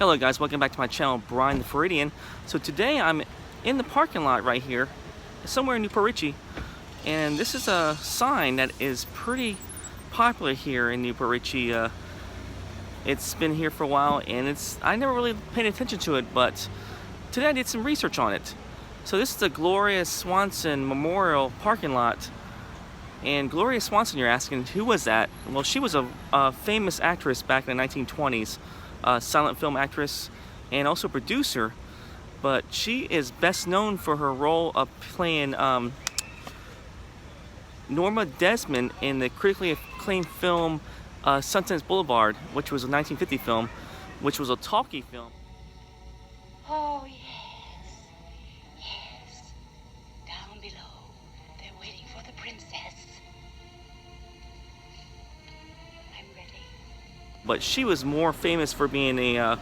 Hello guys, welcome back to my channel, Brian the Floridian. So today I'm in the parking lot right here, somewhere in Newport Richey, and this is a sign that is pretty popular here in Newport Richey. It's been here for a while, and I never really paid attention to it, but today I did some research on it. So this is the Gloria Swanson Memorial parking lot. And Gloria Swanson, you're asking, who was that? Well, she was a famous actress back in the 1920s. Silent film actress and also producer, but she is best known for her role of playing Norma Desmond in the critically acclaimed film Sunset Boulevard, which was a 1950 film, which was a talkie film. Oh yes, yes, down below they're waiting for the princess. But she was more famous for being a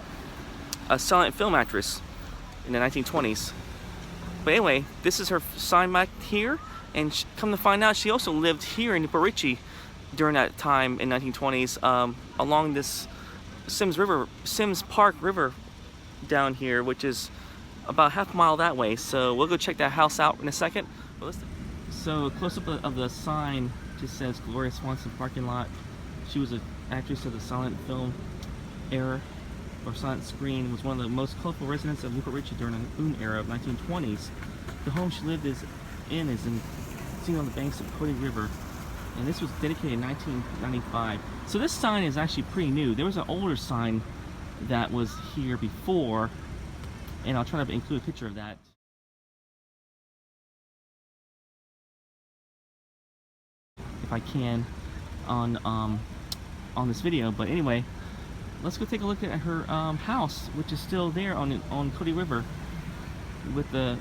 silent film actress in the 1920s. But anyway, this is her sign back here, and come to find out, she also lived here in Newport Richey during that time in 1920s, along this Sims Park River down here, which is about half a mile that way. So we'll go check that house out in a second. So a close-up of the sign just says Gloria Swanson parking lot. She was an actress of the silent film era, or silent screen, was one of the most colorful residents of Newport Richey during the boom era of 1920s. The home she lived is seen on the banks of Cody River, and this was dedicated in 1995. So this sign is actually pretty new. There was an older sign that was here before, and I'll try to include a picture of that. If I can on this video, but anyway, let's go take a look at her house, which is still there on Cody River, with the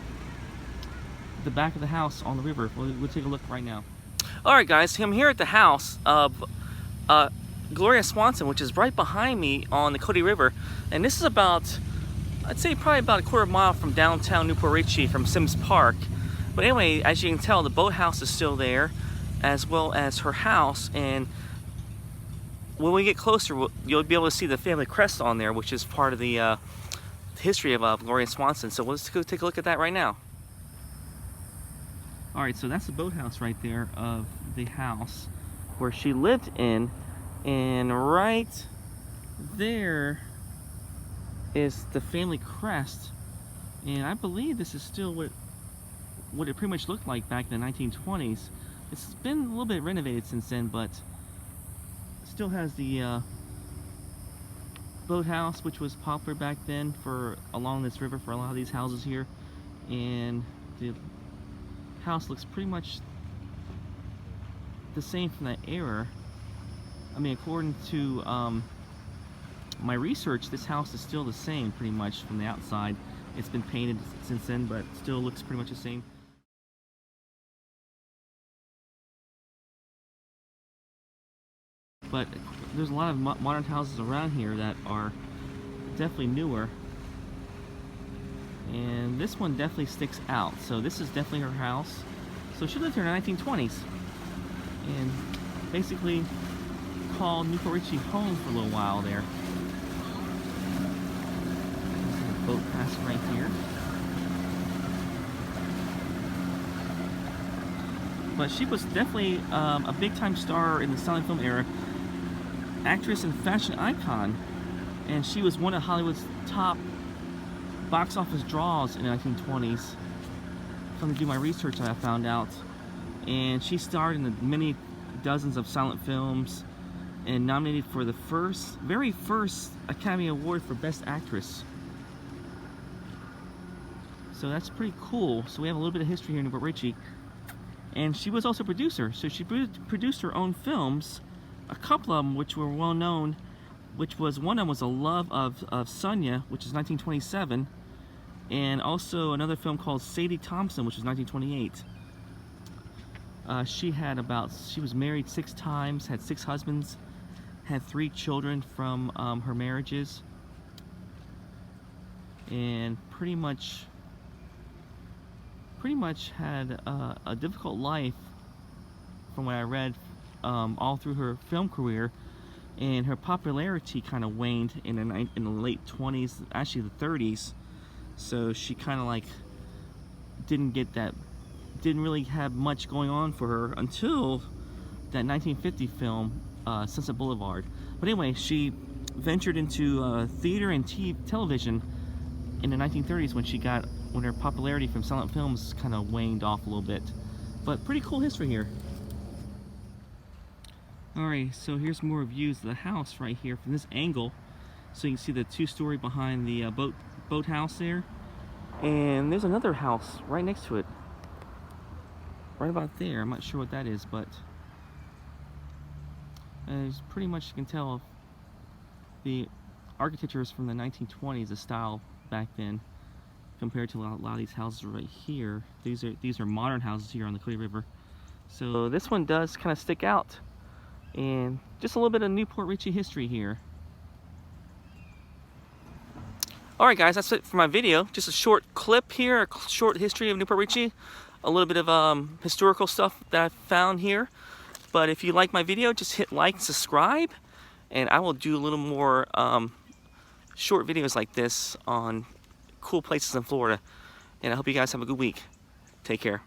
back of the house on the river. We'll take a look right now. Alright guys, I'm here at the house of Gloria Swanson, which is right behind me on the Cody River, and this is about, I'd say probably about a quarter mile from downtown Newport Richey, from Sims Park. But anyway, as you can tell, the boathouse is still there, as well as her house, and when we get closer, you'll be able to see the family crest on there, which is part of the history of Gloria Swanson. So let's go take a look at that right now. Alright, so that's the boathouse right there of the house where she lived in, and right there is the family crest, and I believe this is still what it pretty much looked like back in the 1920s. It's been a little bit renovated since then, but still has the boathouse, which was popular back then along this river for a lot of these houses here, and the house looks pretty much the same from that era. I mean, according to my research, this house is still the same pretty much from the outside. It's been painted since then, but still looks pretty much the same. But there's a lot of modern houses around here that are definitely newer, and this one definitely sticks out. So this is definitely her house. So she lived here in the 1920s, and basically called Newport Richey home for a little while there. There's a boat passing right here. But she was definitely a big-time star in the silent film era, actress and fashion icon, and she was one of Hollywood's top box office draws in the 1920s. From to do my research, I found out, and she starred in the many dozens of silent films and nominated for the very first Academy Award for Best Actress. So that's pretty cool. So we have a little bit of history here in Newport Richey. And she was also a producer, so she produced her own films, a couple of them which were well known, which was, one of them was A Love of Sonia, which is 1927, and also another film called Sadie Thompson, which was 1928. She was married 6 times, had 6 husbands, had 3 children from her marriages, and pretty much had a difficult life, from what I read, all through her film career. and her popularity kind of waned in the late 20s, actually the 30s. So she kind of like didn't really have much going on for her until that 1950 film, Sunset Boulevard. But anyway, she ventured into theater and television in the 1930s when her popularity from silent films kind of waned off a little bit. But pretty cool history here. Alright, so here's more views of the house right here from this angle. So you can see the two-story behind the boat house there. And there's another house right next to it. Right about there. I'm not sure what that is, but it's pretty much, you can tell the architecture is from the 1920s, the style back then, compared to a lot of these houses right here. These are modern houses here on the Clay River. So this one does kind of stick out. And just a little bit of Newport Richey history here. Alright guys, that's it for my video. Just a short clip here, a short history of Newport Richey. A little bit of historical stuff that I found here. But if you like my video, just hit like and subscribe. And I will do a little more short videos like this on cool places in Florida. And I hope you guys have a good week. Take care.